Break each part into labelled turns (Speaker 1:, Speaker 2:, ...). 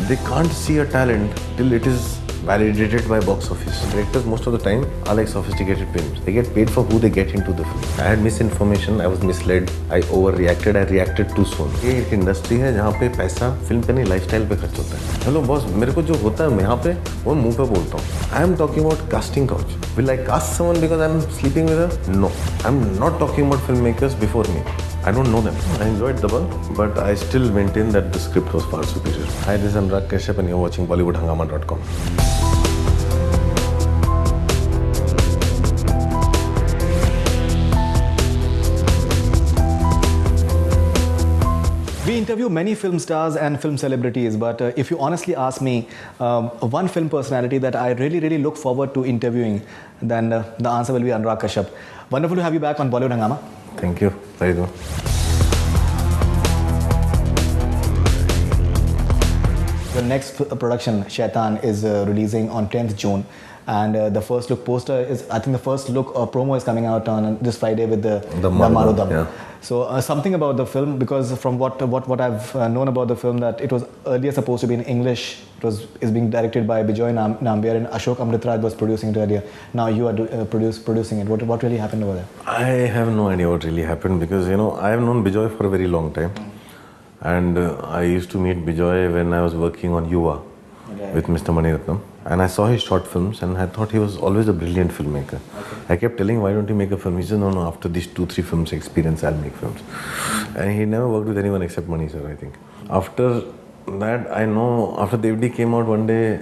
Speaker 1: They can't see a talent till it is validated by box office. Directors most of the time are like sophisticated films. They get paid for who they get into the film. I had misinformation, I was misled, I overreacted, I reacted too soon. ये एक industry है जहाँ पे पैसा film पे नहीं lifestyle पे खर्च होता है. हेलो बॉस, मेरे को जो होता है मैं यहाँ पे वो मुंह पे बोलता हूँ. I am talking about casting couch. Will I cast someone because I am sleeping with her? No. I am not talking about filmmakers before me. I don't know them. I enjoyed Dabal, but I still maintain that the script was far superior. Hi, this is Anurag Kashyap and you're watching BollywoodHangama.com.
Speaker 2: We interview many film stars and film celebrities, but if you honestly ask me, one film personality that I really look forward to interviewing, then the answer will be Anurag Kashyap. Wonderful to have you back on Bollywood Hangama.
Speaker 1: Thank you. How are you doing?
Speaker 2: The next production, Shaitan, is releasing on 10th June. And the first look poster is, I think the first look promo is coming out on this Friday with the Marudam.
Speaker 1: Yeah.
Speaker 2: So something about the film, because from what I've known about the film, that it was earlier supposed to be in English. Is being directed by Bijoy Nambiar, and Ashok Amritraj was producing it earlier. Now you are producing it. What really happened over there?
Speaker 1: I have no idea what really happened because, I have known Bijoy for a very long time. And I used to meet Bijoy when I was working on Yuva with Mr. Mani Ratnam. And I saw his short films and I thought he was always a brilliant filmmaker. I kept telling him, why don't you make a film? He said, no, after these 2-3 films experience, I'll make films. And he never worked with anyone except Mani sir, I think. After that, I know, after Devdi came out one day,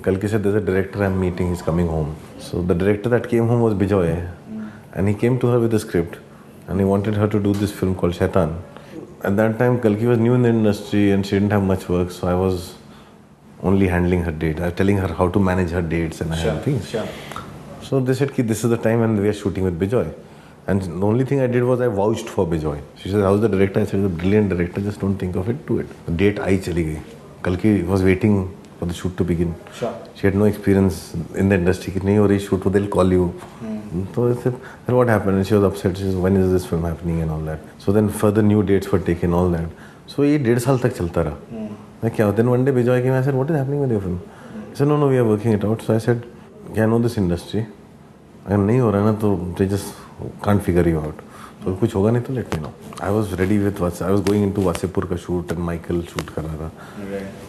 Speaker 1: Kalki said, there's a director I'm meeting, he's coming home. So the director that came home was Bijoy. And he came to her with a script. And he wanted her to do this film called Shaitan. At that time, Kalki was new in the industry and she didn't have much work. So I was only handling her date. I was telling her how to manage her dates and things. Sure. So they said, this is the time and we are shooting with Bijoy. And the only thing I did was I vouched for Bijoy. She said, how's the director? I said, he's a brilliant director, just don't think of it, do it. The date I chali gayi. Kalki was waiting for the shoot to begin. Sure. She had no experience in the industry. Nahi ho rahi shoot, they'll call you. So I said, then what happened? And she was upset. She said, when is this film happening and all that. So then further new dates were taken, all that. So ये 1.5 साल तक चलता रहा. Then one day Bijoy came, I said, what is happening with your film? He said, no, we are working it out. So I said, I know this industry. अगर नहीं हो रहा ना तो they just can't figure you out. So कुछ होगा नहीं तो let me know. I was ready with I was going into Wasipur का shoot and Michael shoot कर रहा था.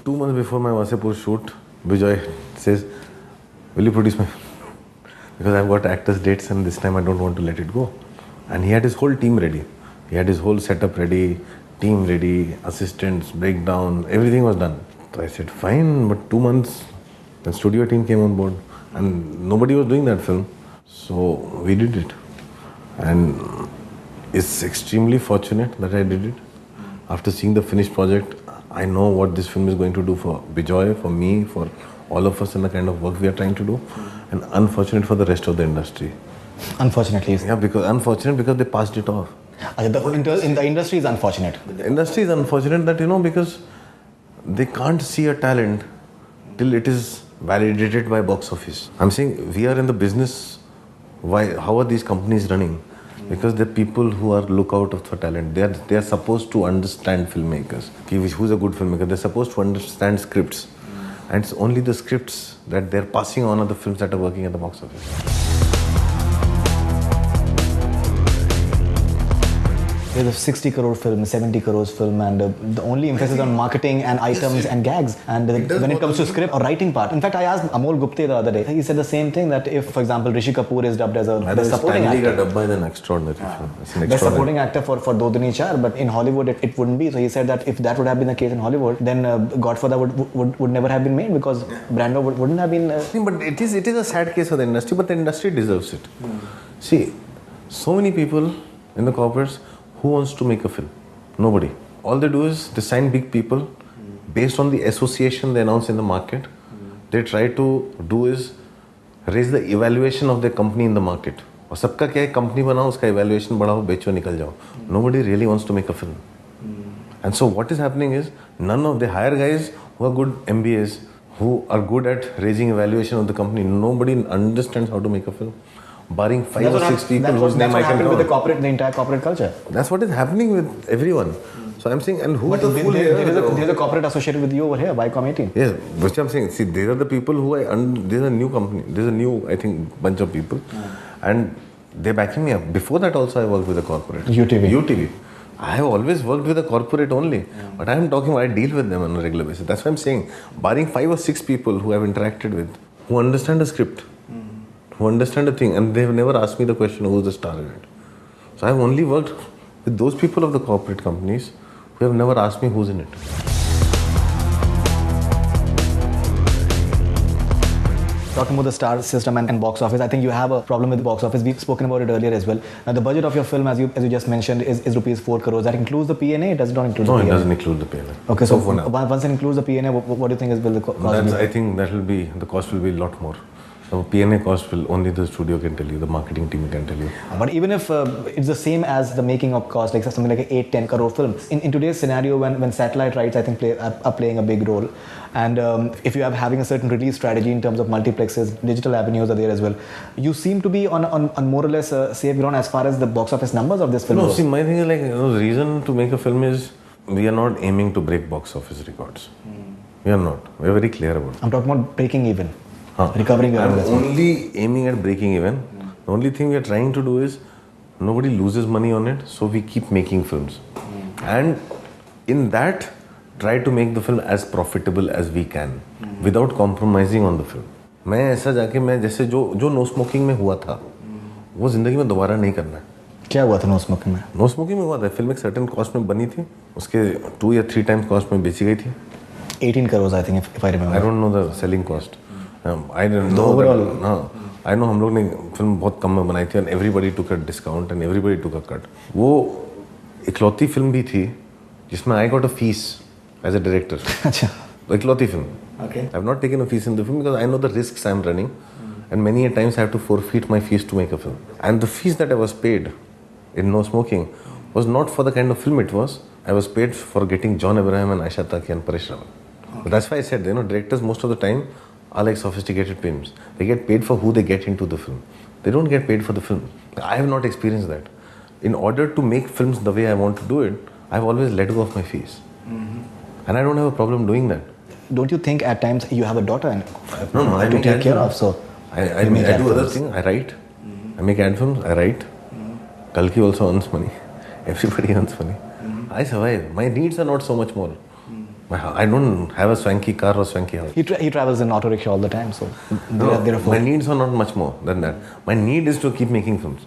Speaker 1: 2 months before my Wasipur shoot, Bijoy says, will you produce my film? Because I've got actors' dates and this time I don't want to let it go. And he had his whole team ready. He had his whole setup ready, team ready, assistants, breakdown, everything was done. So I said, fine, but 2 months, the studio team came on board and nobody was doing that film. So we did it. And it's extremely fortunate that I did it. After seeing the finished project, I know what this film is going to do for Bijoy, for me, for all of us and the kind of work we are trying to do. And unfortunate for the rest of the industry.
Speaker 2: Unfortunately.
Speaker 1: Yeah, unfortunate because they passed it off.
Speaker 2: In the industry is unfortunate.
Speaker 1: The industry is unfortunate that, because they can't see a talent till it is validated by box office. I'm saying we are in the business. How are these companies running? Because they're people who are lookout for talent. They are supposed to understand filmmakers. Who's a good filmmaker? They're supposed to understand scripts. And it's only the scripts that they're passing on are the films that are working at the box office.
Speaker 2: There's a 60 crore film, 70 crores film, and the only emphasis on marketing and items and gags. And when it comes to script or writing part, in fact, I asked Amol Gupte the other day. He said the same thing, that if, for example, Rishi Kapoor is dubbed as a best supporting actor,
Speaker 1: dubbed as an extraordinary film.
Speaker 2: Best supporting actor for Do Duni Char, but in Hollywood it wouldn't be. So he said that if that would have been the case in Hollywood, then Godfather would never have been made, because Brando wouldn't have been.
Speaker 1: But it is a sad case for the industry, but the industry deserves it. See, so many people in the corporates. Who wants to make a film? Nobody. All they do is they sign big people based on the association they announce in the market. They try to do is raise the evaluation of their company in the market. और सबका क्या है, company बनाओ, उसका evaluation बढ़ाओ, बेचो, निकल जाओ. Nobody really wants to make a film. And so what is happening is, they hire guys who are good MBAs, who are good at raising evaluation of the company. Nobody understands how to make a film. Barring 5 or 6 people whose name I can
Speaker 2: count. That's what happened with the entire corporate culture.
Speaker 1: That's what is happening with everyone. So I'm saying, and who's
Speaker 2: But
Speaker 1: the fool here?
Speaker 2: there's a corporate associated with you over here, Viacom 18.
Speaker 1: Yes, which I'm saying. See, these are the people who there's a new company. There's a new, I think, bunch of people, and they're backing me up. Before that, also I worked with a corporate. UTV. I have always worked with a corporate only, but I am talking. I deal with them on a regular basis. That's why I'm saying, barring 5 or 6 people who I've interacted with, who understand the script, who understand the thing, and they've never asked me the question, who's the star in it. So I've only worked with those people of the corporate companies who have never asked me who's in it.
Speaker 2: Talking about the star system and box office, I think you have a problem with the box office. We've spoken about it earlier as well. Now, the budget of your film, as you just mentioned, is rupees 4 crores. That includes the P&A? It does not include the P&A?
Speaker 1: No, it doesn't include the P&A.
Speaker 2: Okay, so once it includes the P&A, what do you think will the cost be?
Speaker 1: I think the cost will be a lot more. So P&A cost will only the studio can tell you, the marketing team can tell you.
Speaker 2: But even if it's the same as the making of cost, like something like an 8-10 crore film, in today's scenario when satellite rights I think are playing a big role, and if you are having a certain release strategy in terms of multiplexes, digital avenues are there as well, you seem to be on more or less safe ground as far as the box office numbers of this film goes.
Speaker 1: See, my thing is the reason to make a film is we are not aiming to break box office records. We are not. We are very clear about it.
Speaker 2: I'm talking about breaking even. Recovering.
Speaker 1: I'm only aiming at breaking even. The only thing we are trying to do is nobody loses money on it, so we keep making films. And in that, try to make the film as profitable as we can without compromising on the film. मैं ऐसा जाके मैं जैसे जो no smoking में हुआ था वो जिंदगी में दोबारा नहीं करना है.
Speaker 2: क्या हुआ था नो स्मोकिंग में?
Speaker 1: नो स्मोकिंग में हुआ था फिल्म एक सर्टेन कॉस्ट में बनी थी, उसके 2 या 3 टाइम्स कॉस्ट में बेची गई थी.
Speaker 2: 18 crores I think if I remember.
Speaker 1: I don't know the selling cost. I don't know.
Speaker 2: Overall.
Speaker 1: I know हम लोग ने फिल्म बहुत कम में बनाई थी and everybody took a discount and everybody took a cut. वो इकलौती फिल्म भी थी जिसमें I got a fees as a director.
Speaker 2: अच्छा.
Speaker 1: इकलौती film.
Speaker 2: Okay.
Speaker 1: I have not taken a fees in the film because I know the risks I am running, and many a times I have to forfeit my fees to make a film. And the fees that I was paid in No Smoking was not for the kind of film it was. I was paid for getting John Abraham and Aisha Taki and Paresh Rawal. But that's why I said, directors most of the time are like sophisticated pimps. They get paid for who they get into the film. They don't get paid for the film. I have not experienced that. In order to make films the way I want to do it, I've always let go of my fees. And I don't have a problem doing that.
Speaker 2: Don't you think at times you have a daughter and
Speaker 1: I
Speaker 2: to take care of? So
Speaker 1: I do other things. I write. I make ad films. I write. Kalki also earns money. Everybody earns money. I survive. My needs are not so much more. I don't have a swanky car or swanky house.
Speaker 2: He travels in auto rickshaw all the time, so
Speaker 1: my needs are not much more than that. My need is to keep making films.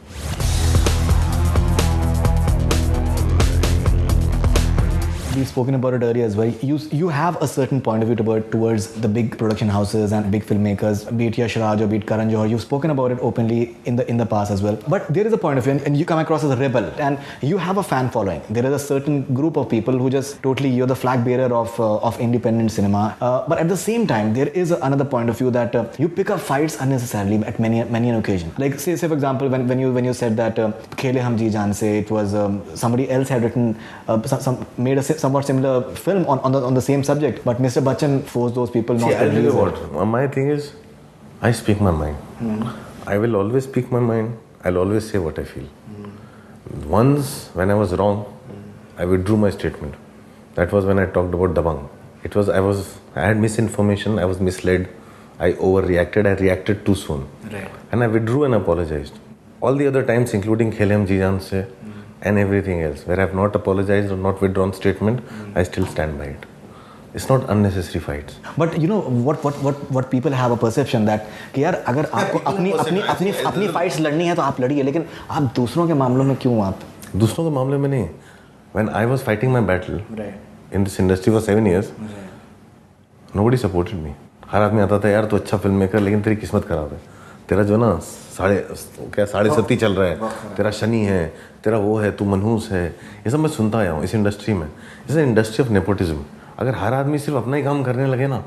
Speaker 2: We've spoken about it earlier as well. You have a certain point of view towards the big production houses and big filmmakers, be it Yash Raj or be it Karan Johar. You've spoken about it openly in the past as well. But there is a point of view, and you come across as a rebel, and you have a fan following. There is a certain group of people who just totally, you're the flag bearer of independent cinema. But at the same time, there is another point of view that you pick up fights unnecessarily at many an occasion. Like say for example, when you said that Khele Hum Ji Jaan Se, it was somebody else had written made a somewhat similar film on the same subject, but Mr. Bachchan forced those people not to release it.
Speaker 1: My thing is, I speak my mind. I will always speak my mind. I'll always say what I feel. Once, when I was wrong, I withdrew my statement. That was when I talked about Dabangg. I had misinformation. I was misled. I overreacted. I reacted too soon.
Speaker 2: Right.
Speaker 1: And I withdrew and apologized. All the other times, including Khele Hum Ji Jaan Se, and everything else, where I have not apologized or not withdrawn statement, I still stand by it. It's not unnecessary fights.
Speaker 2: But you know what people have a perception that कि यार अगर आपको अपनी fights लड़नी है तो आप लड़िए, लेकिन आप दूसरों के मामलों में क्यों आप?
Speaker 1: दूसरों के मामले में नहीं. When I was fighting my battle in this industry for 7 years, nobody supported me. हर आदमी आता था यार तू अच्छा फिल्म मेकर लेकिन तेरी किस्मत खराब है. तेरा जो ना साढ़े सत्ती चल रहा है, तेरा शनि है, तेरा वो है, तू मनहूस है, ये सब मैं सुनता आया हूँ इस इंडस्ट्री में. इस इंडस्ट्री ऑफ नेपोटिज्म. अगर हर आदमी सिर्फ अपना ही काम करने लगे ना,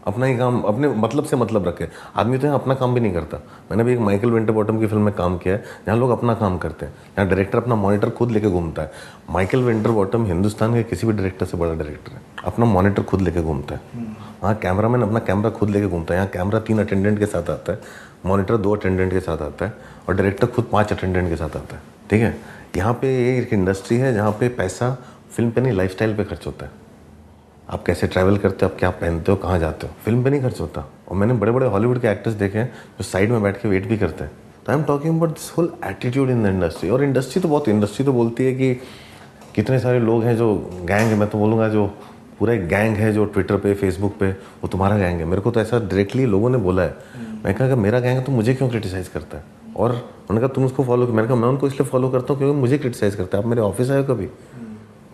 Speaker 1: अपना ही काम अपने मतलब से मतलब रखे, आदमी तो यहाँ अपना काम भी नहीं करता. मैंने भी एक माइकल विंटरबॉटम की फिल्म में काम किया है जहाँ लोग अपना काम करते हैं, जहाँ डायरेक्टर अपना मॉनिटर खुद लेके घूमता है. माइकल विंटरबॉटम हिंदुस्तान के किसी भी डायरेक्टर से बड़ा डायरेक्टर है, अपना मॉनिटर खुद लेके घूमता है. वहाँ कैमरामैन अपना कैमरा खुद लेके घूमता है. यहाँ कैमरा 3 अटेंडेंट के साथ आता है, मॉनिटर 2 अटेंडेंट के साथ आता है और डायरेक्टर खुद 5 अटेंडेंट के साथ आता है. ठीक है, यहाँ पे ये एक इंडस्ट्री है जहाँ पे पैसा फिल्म पे नहीं, लाइफस्टाइल पे खर्च होता है। आप कैसे ट्रैवल करते हो, आप क्या पहनते हो, कहाँ जाते हो, फिल्म पे नहीं खर्च होता। और मैंने बड़े बड़े हॉलीवुड के एक्टर्स देखे हैं जो साइड में बैठ के वेट भी करते हैं। तो I am talking about this whole attitude in the industry. और इंडस्ट्री तो बोलती है कि कितने सारे लोग हैं जो गैंग है, मैं तो बोलूँगा जो पूरा एक गैंग है जो ट्विटर पे फेसबुक पे, वो तुम्हारा गैंग है। मेरे को तो ऐसा डायरेक्टली लोगों ने बोला है। मैं कहा कि मेरा गैंग है तो मुझे क्यों क्रिटिसाइज़ करता है। और उन्होंने कहा तुम उसको फॉलो, मैंने कहा मैं उनको इसलिए फॉलो करता हूँ क्योंकि मुझे क्रिटिसाइज़ करता है। आप मेरे ऑफिस आए हो कभी?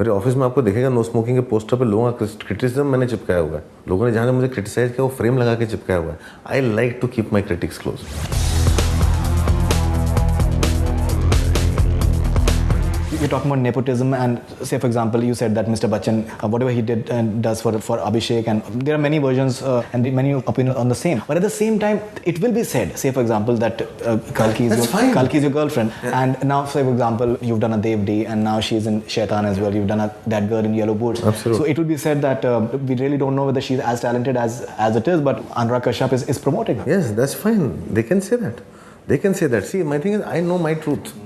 Speaker 1: मेरे ऑफिस में आपको देखेगा नो स्मोकिंग के पोस्टर पे लोगों का क्रिटिसिज्म मैंने चिपकाया हुआ है। लोगों ने जहाँ से मुझे क्रिटिसाइज किया वो फ्रेम लगा के चिपकाया हुआ है। I like to keep my critics close.
Speaker 2: You're talking about nepotism, and say for example you said that Mr. Bachchan, whatever he did and does for Abhishek, and there are many versions and many opinions on the same, but at the same time it will be said, say for example that Kalki is your girlfriend, and now say for example you've done a Dev D and now she's in Shaitan as well, you've done that girl in Yellow Boots.
Speaker 1: Absolutely.
Speaker 2: So it will be said that we really don't know whether she's as talented as it is, but Anurag Kashyap is promoting her.
Speaker 1: Yes, that's fine, they can say that, see my thing is I know my truth.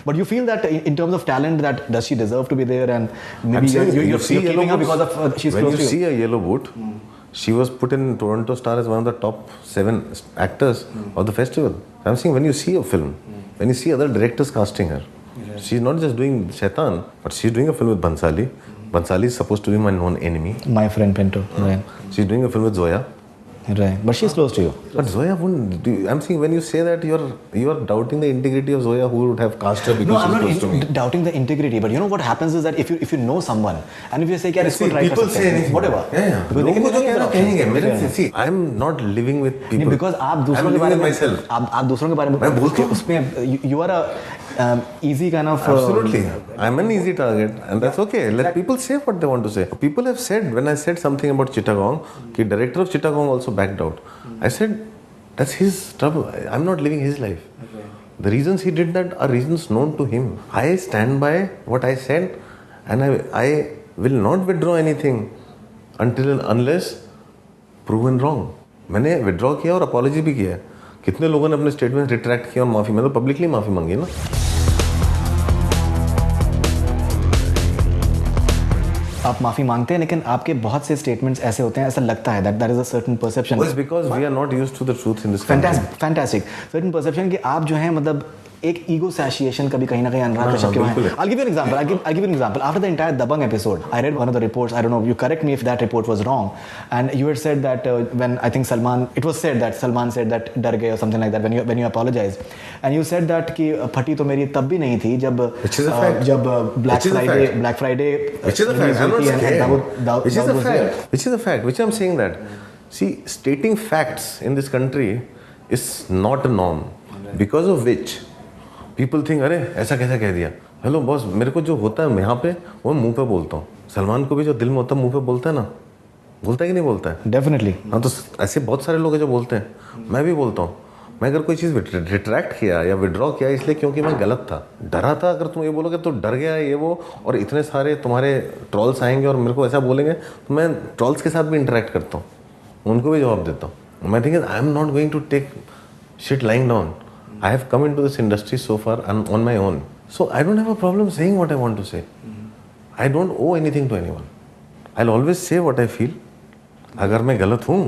Speaker 2: But you feel that in terms of talent, that does she deserve to be there, and maybe you're keeping her because of she's
Speaker 1: when
Speaker 2: close
Speaker 1: you
Speaker 2: to you.
Speaker 1: see a Yellow Boot, she was put in Toronto Star as one of the top 7 actors of the festival. I'm saying when you see a film, when you see other directors casting her, she's not just doing Shaitan, but she's doing a film with Bhansali. Bhansali is supposed to be my known enemy.
Speaker 2: My friend Pinto, right?
Speaker 1: She's doing a film with Zoya.
Speaker 2: Right, but she's close to you.
Speaker 1: But Zoya wouldn't do. I'm saying when you say that you are doubting the integrity of Zoya, who would have cast her because
Speaker 2: No,
Speaker 1: she's
Speaker 2: I'm
Speaker 1: close to me.
Speaker 2: not doubting the integrity, but you know what happens is that if you know someone and if you say, "Yeah,
Speaker 1: See, people say anything.
Speaker 2: whatever,"
Speaker 1: Yeah.
Speaker 2: because they can
Speaker 1: लोगों को
Speaker 2: give
Speaker 1: तो
Speaker 2: other
Speaker 1: कहेंगे
Speaker 2: options.
Speaker 1: मेरे
Speaker 2: Yeah.
Speaker 1: see, I'm not living with people.
Speaker 2: नहीं, because आप दूसरों
Speaker 1: I'm
Speaker 2: के बारे
Speaker 1: living
Speaker 2: में
Speaker 1: with myself.
Speaker 2: आप दूसरों के बारे में
Speaker 1: मैं बोलता हूँ।
Speaker 2: उसमें you are a easy kind of
Speaker 1: Absolutely. I'm an easy target and that's okay. Let people say what they want to say. People have said, when I said something about Chittagong, the director of Chittagong also backed out. I said, that's his trouble. I'm not living his life. Okay. The reasons he did that are reasons known to him. I stand by what I said and I will not withdraw anything unless proven wrong. मैंने withdraw किया और apology भी किया। कितने लोगों ने अपने statement retract किया और माफ़ी, मैं तो पब्लिकली माफ़ी मांगी ना।
Speaker 2: आप माफी मांगते हैं, लेकिन आपके बहुत से स्टेटमेंट्स ऐसे होते हैं, ऐसा लगता है that there is a certain perception.
Speaker 1: Well, it's because we are not used to the truth in this country.
Speaker 2: Fantastic. Certain perception कि आप जो हैं मतलब एक ego satiation कभी कहीं ना कहीं अनुराग कश्यप के वहाँ है. I'll give you an example. I'll give you an example. After the entire Dabangg episode, I read one of the reports. I don't know. You correct me if that report was wrong. And you had said that when I think it was said that Salman said that डर गए or something like that when you apologized. And you said that कि फटी तो मेरी तब भी नहीं थी जब Black Friday.
Speaker 1: Which is a fact. I'm not scared. Which is a fact. Which is a fact. Which I'm saying that. See, stating facts in this country is not a norm. Because of which people think, अरे ऐसा कैसा कह दिया. Hello boss, मेरे को जो होता है यहाँ पे वो मुंह पे बोलता हूँ. सलमान को भी जो दिल में होता है मुंह पे बोलता है ना. बोलता है कि नहीं बोलता है?
Speaker 2: Definitely.
Speaker 1: हाँ, तो ऐसे बहुत सारे लोग हैं जो बोलते हैं. मैं भी बोलता हूँ. मैं अगर कोई चीज़ रिट्रैक्ट किया या विड्रॉ किया इसलिए क्योंकि मैं गलत था, डरा था. अगर तुम ये बोलोगे तो डर गया ये वो, और इतने सारे तुम्हारे ट्रॉल्स आएंगे और मेरे को ऐसा बोलेंगे, तो मैं ट्रॉल्स के साथ भी इंटरेक्ट करता हूँ, उनको भी जवाब देता हूँ. मैं think I am not going to take shit lying down. I have come into this industry so far and on my own. So I don't have a problem saying what I want to say. I don't owe anything to anyone. I'll always say what I feel. अगर मैं गलत हूँ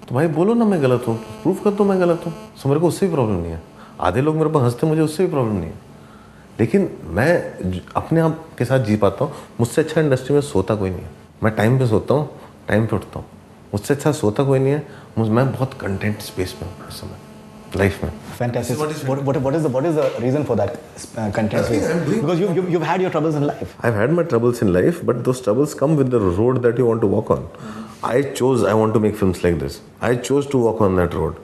Speaker 1: तो भाई बोलो ना मैं गलत हूँ, प्रूफ कर दो मैं गलत हूँ. सो मेरे को उससे भी प्रॉब्लम नहीं है. आधे लोग मेरे पर हंसते, मुझे उससे भी प्रॉब्लम नहीं है. लेकिन मैं अपने आप के साथ जी पाता हूँ. मुझसे अच्छा इंडस्ट्री में सोता कोई नहीं है. मैं टाइम पे सोता हूँ, टाइम पे उठता हूँ. मुझसे अच्छा सोता कोई नहीं है. मैं बहुत कंटेंट स्पेस में हूँ इस समय लाइफ में.
Speaker 2: Fantastic. What is the reason for that content space? Because you've had your troubles in life.
Speaker 1: I've had my troubles in life, but those troubles come with the road that you want to walk on. I want to make films like this. I chose to walk on that road.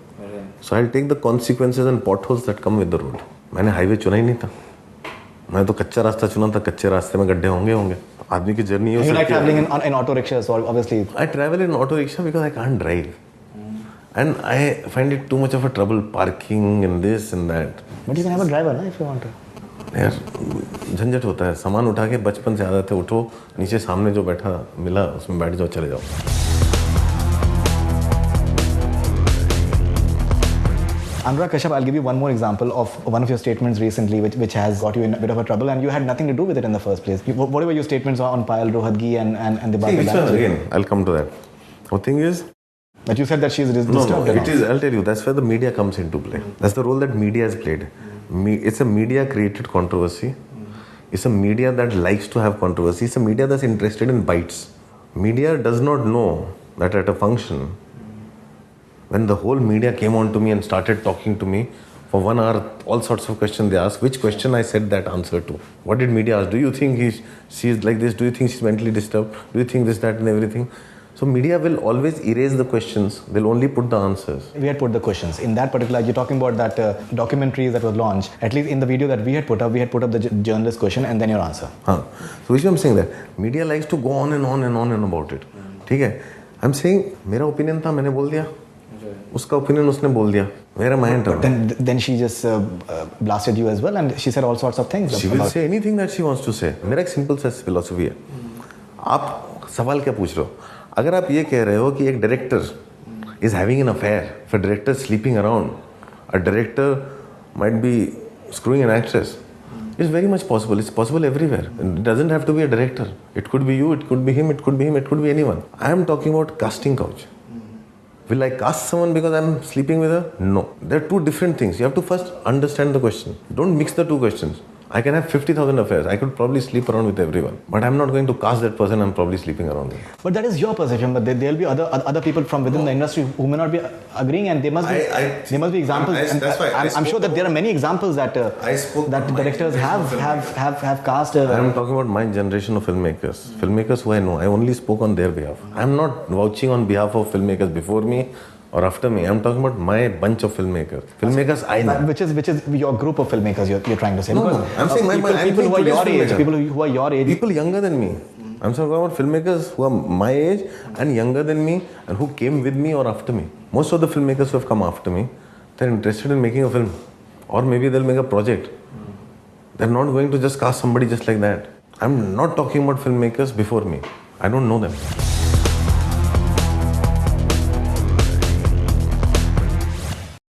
Speaker 1: So I'll take the consequences and potholes that come with the road. मैंने highway चुना ही नहीं था. मैं तो कच्चा रास्ता चुना था. कच्चे रास्ते में गड्ढे होंगे. आदमी की जर्नी है.
Speaker 2: You like traveling in auto rickshaws, so obviously.
Speaker 1: I travel in auto rickshaw because I can't drive. And I find it too much of a trouble parking and this and that.
Speaker 2: But you can have a driver, na, if you want to.
Speaker 1: यार झंझट होता है. सामान उठा के बचपन से आदत है, उठो नीचे सामने जो बैठा मिला उसमें बैठ जाओ, चले जाओ.
Speaker 2: Anurag Kashyap, I'll give you one more example of one of your statements recently, which has got you in a bit of a trouble, and you had nothing to do with it in the first place. What were your statements on Payal Rohatgi and the
Speaker 1: See, which one? Again, I'll come to that. The thing is,
Speaker 2: but you said that she's disturbed.
Speaker 1: No, it is. I'll tell you. That's where the media comes into play. That's the role that media has played. It's a media-created controversy. It's a media that likes to have controversy. It's a media that's interested in bites. Media does not know that at a function, when the whole media came on to me and started talking to me for 1 hour, all sorts of questions they asked. Which question I said that answer to? What did media ask? Do you think she's like this? Do you think she's mentally disturbed? Do you think this, that, and everything? So media will always erase the questions. They'll only put the answers.
Speaker 2: We had put the questions. In that particular, you're talking about that documentary that was launched. At least in the video that we had put up the journalist question and then your answer.
Speaker 1: So which I'm saying that media likes to go on and on and on and about it. Okay? I'm saying, मेरा opinion था, मैंने बोल दिया. उसका opinion उसने बोल दिया. मेरा mind था.
Speaker 2: Then she just blasted you as well, and she said all sorts of things.
Speaker 1: She will say anything that she wants to say. मेरा एक simple सा philosophy है. आप सवाल क्या पूछ रहे हो? अगर आप ये कह रहे हो कि एक director is having an affair, if a director is sleeping around, a director might be screwing an actress, it's very much possible. It's possible everywhere. It doesn't have to be a director. It could be you, it could be him, it could be him, it could be anyone. I am talking about casting couch. Will I cast someone because I'm sleeping with her? No. There are two different things. You have to first understand the question. Don't mix the two questions. I can have 50,000 affairs. I could probably sleep around with everyone. But I'm not going to cast that person I'm probably sleeping around with.
Speaker 2: But that is your perception. But there will be other people from within the industry who may not be agreeing, and there must be examples.
Speaker 1: That's why
Speaker 2: I'm sure that there are many examples that directors have cast.
Speaker 1: I'm talking about my generation of filmmakers. Filmmakers who I know. I only spoke on their behalf. I'm not vouching on behalf of filmmakers before me or after me. I'm talking about my bunch of filmmakers. Filmmakers I know.
Speaker 2: Which is your group of filmmakers you're trying to say?
Speaker 1: No, I'm saying
Speaker 2: people who are your age. People who are your age.
Speaker 1: People younger than me. I'm talking about filmmakers who are my age and younger than me and who came with me or after me. Most of the filmmakers who have come after me, they're interested in making a film. Or maybe they'll make a project. They're not going to just cast somebody just like that. I'm not talking about filmmakers before me. I don't know them.